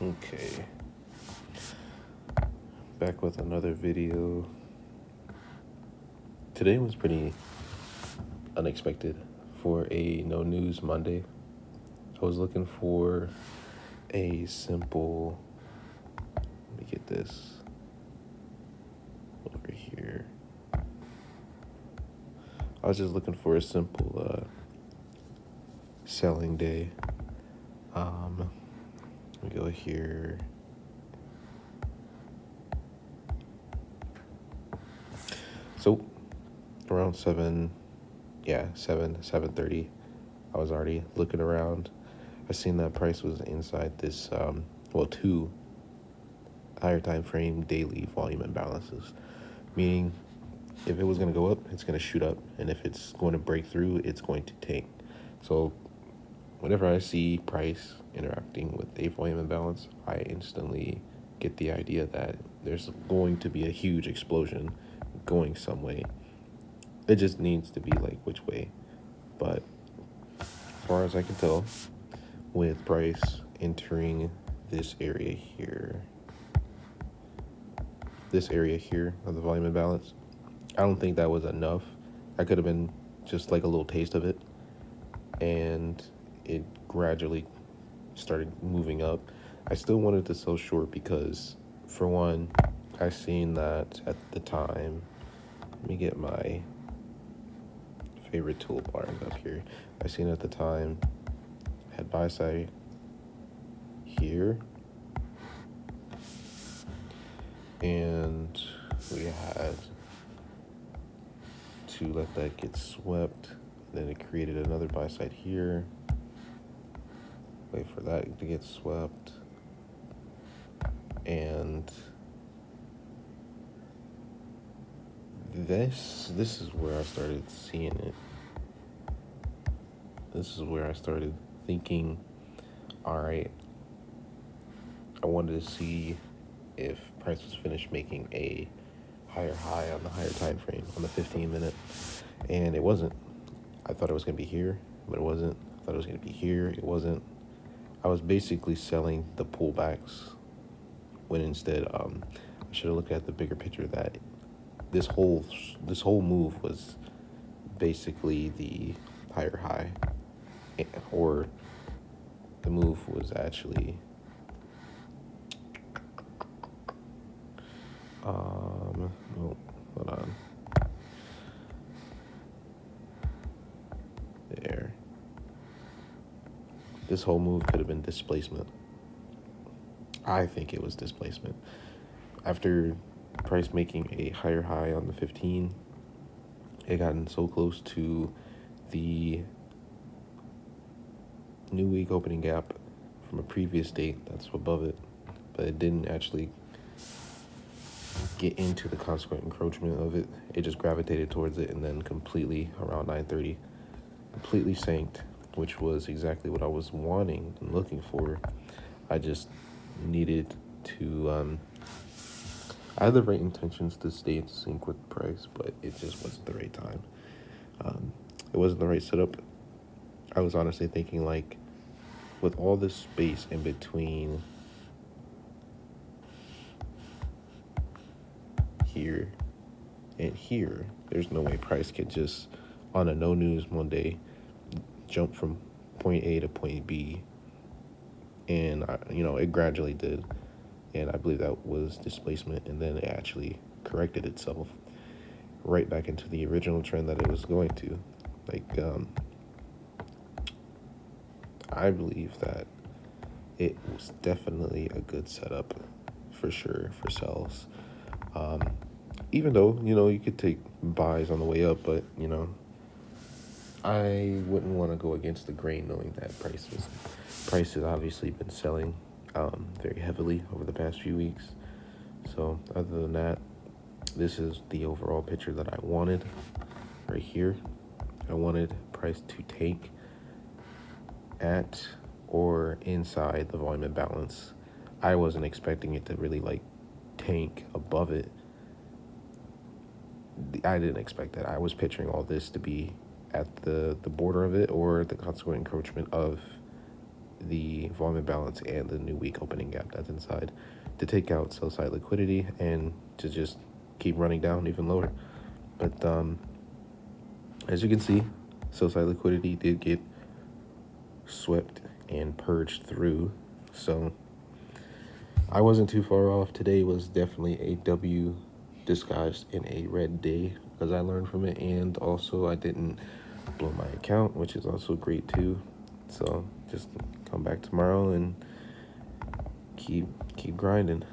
Okay, back with another video. Today was pretty unexpected for a no news Monday. I was looking for a simple, let me get this over here. I was just looking for a simple selling day. Let me go here. So around 7:30, I was already looking around. I seen that price was inside this two higher time frame daily volume imbalances, meaning if it was going to go up, it's going to shoot up, and if it's going to break through, it's going to tank. So whenever I see price interacting with a volume imbalance, I instantly get the idea that there's going to be a huge explosion going some way. It just needs to be like which way. But as far as I can tell, with price entering this area here of the volume imbalance, I don't think that was enough. That could have been just like a little taste of it, and it gradually started moving up. I still wanted to sell short because, for one, I seen that at the time. Let me get my favorite toolbars up here. I seen at the time had buy side here, and we had to let that get swept. Then it created another buy side here. Wait for that to get swept, and this is where I started seeing it. This is where I started thinking, all right, I wanted to see if price was finished making a higher high on the higher time frame on the 15-minute, and it wasn't. I thought it was going to be here, but it wasn't. I thought it was going to be here, it wasn't. I was basically selling the pullbacks when instead I should have looked at the bigger picture that this whole move was basically the higher high, or the move was actually hold on. There. This whole move could have been displacement. I think it was displacement. After price making a higher high on the 15, it gotten so close to the new week opening gap from a previous date that's above it, but it didn't actually get into the consequent encroachment of it. It just gravitated towards it, and then completely around 9:30 completely sanked, which was exactly what I was wanting and looking for. I just needed to I had the right intentions to stay in sync with the price, but it just wasn't the right time. It wasn't the right setup. I was honestly thinking, like, with all this space in between here and here, there's no way price could just, on a no news Monday, jump from point A to point B. And, it gradually did. And I believe that was displacement. And then it actually corrected itself right back into the original trend that it was going to. I believe that it was definitely a good setup for sure for sells. Even though, you could take buys on the way up, but, I wouldn't want to go against the grain knowing that price has obviously been selling very heavily over the past few weeks. So other than that, this is the overall picture that I wanted right here. I wanted price to take at or inside the volume imbalance. I wasn't expecting it to really tank above it. I didn't expect that. I was picturing all this to be at the border of it, or the consequent encroachment of the volume imbalance and the new week opening gap that's inside to take out sell side liquidity and to just keep running down even lower. But as you can see, sell side liquidity did get swept and purged through, so I wasn't too far off. Today was definitely a W disguised in a red day because I learned from it, and also I didn't blow my account, which is also great too. So just come back tomorrow and keep grinding.